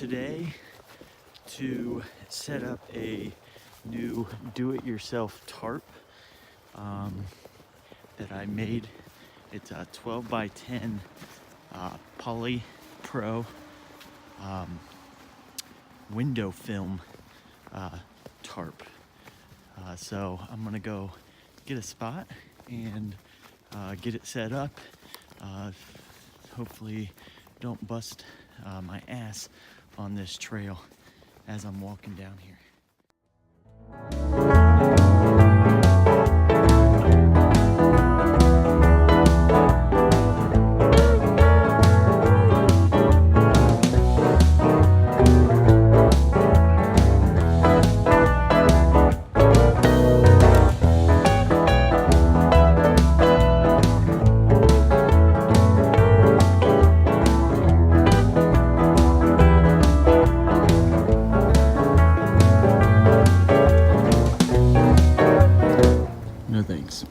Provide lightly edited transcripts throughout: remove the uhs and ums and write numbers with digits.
today to set up a new do-it-yourself tarp that I made. It's a 12 by 10 polycro window film tarp. So I'm gonna go get a spot and get it set up. Hopefully don't bust my ass on this trail as I'm walking down here. No thanks.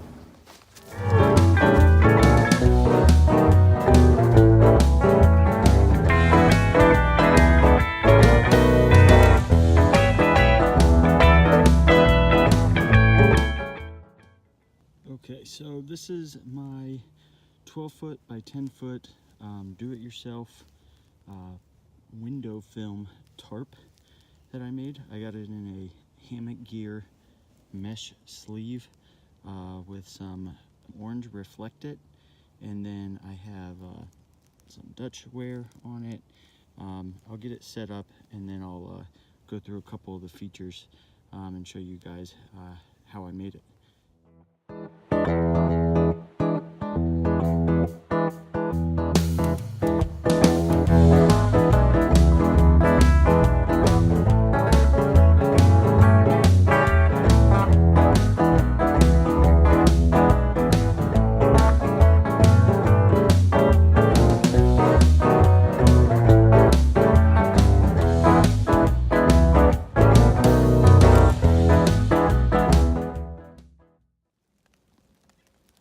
Okay, so this is my 12-foot by 10-foot do-it-yourself window film tarp that I made. I got it in a hammock gear mesh sleeve with some orange reflectant, and then I have some Dutchware on it. I'll get it set up and then I'll go through a couple of the features and show you guys how I made it.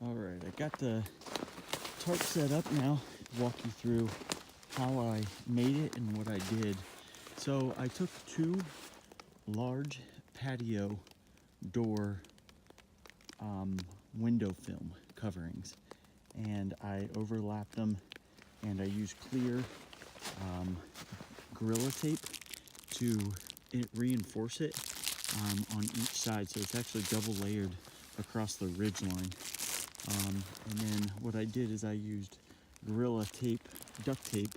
Alright, I got the tarp set up now. Walk you through how I made it and what I did. So I took two large patio door window film coverings and I overlapped them, and I used clear Gorilla Tape to reinforce it on each side, so it's actually double layered across the ridge line. And then what I did is I used Gorilla Tape, duct tape,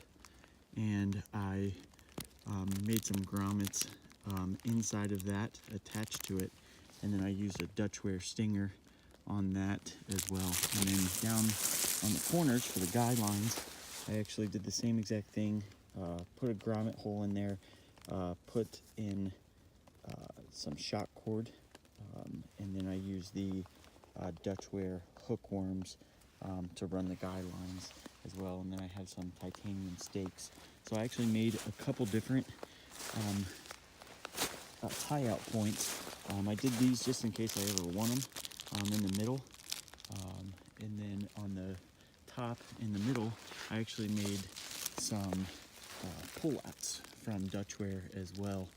and I made some grommets inside of that attached to it, and then I used a Dutchware Stinger on that as well. And then down on the corners for the guidelines, I actually did the same exact thing, put a grommet hole in there, put in some shock cord, and then I used the Dutchware Hookworms to run the guidelines as well, and then I have some titanium stakes. So I actually made a couple different tie-out points. I did these just in case I ever want them in the middle, and then on the top in the middle I actually made some pull-outs from Dutchware as well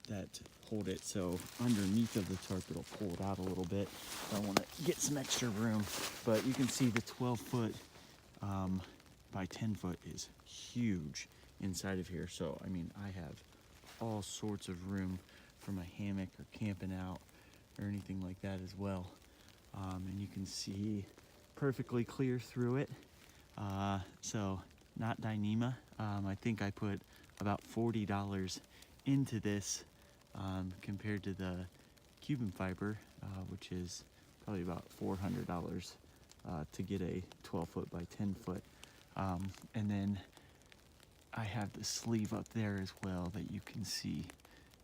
that hold it so underneath of the tarp it'll pull it out a little bit. I want to get some extra room, but you can see the 12-foot by 10-foot is huge inside of here. So I mean, I have all sorts of room for my hammock or camping out or anything like that as well. And you can see perfectly clear through it. So not Dyneema. I think I put about $40 into this compared to the Cuban fiber, which is probably about $400 to get a 12-foot by 10-foot. And then I have the sleeve up there as well that you can see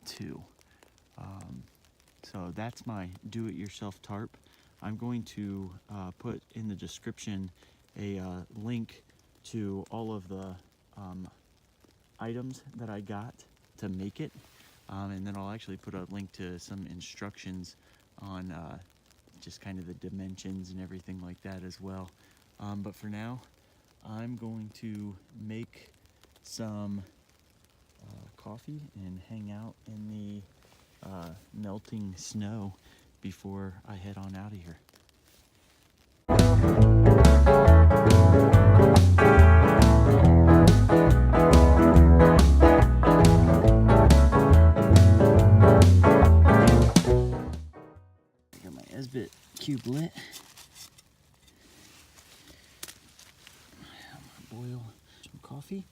too. So that's my do-it-yourself tarp. I'm going to put in the description a link to all of the items that I got to make it, and then I'll actually put a link to some instructions on just kind of the dimensions and everything like that as well. But for now, I'm going to make some coffee and hang out in the melting snow before I head on out of here. I got my Esbit cube lit. I'm gonna boil some coffee.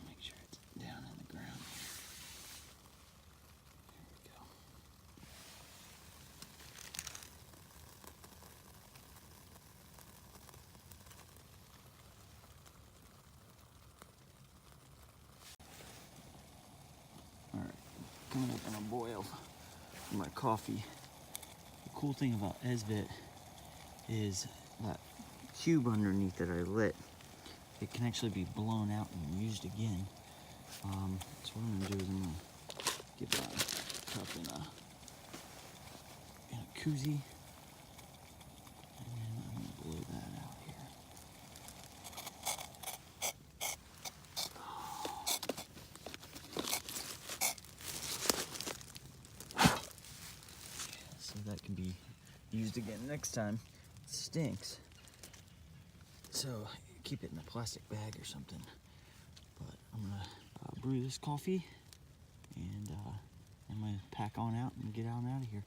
Make sure it's down in the ground. There we go. Alright, coming up on a boil for my coffee. The cool thing about Esbit is that cube underneath that I lit, it can actually be blown out and used again. So what I'm gonna do is I'm gonna get my cup in a koozie, and then I'm gonna blow that out here. So that can be used again next time. It stinks. So keep it in a plastic bag or something. But I'm gonna brew this coffee, and I'm gonna pack on out and get on out of here.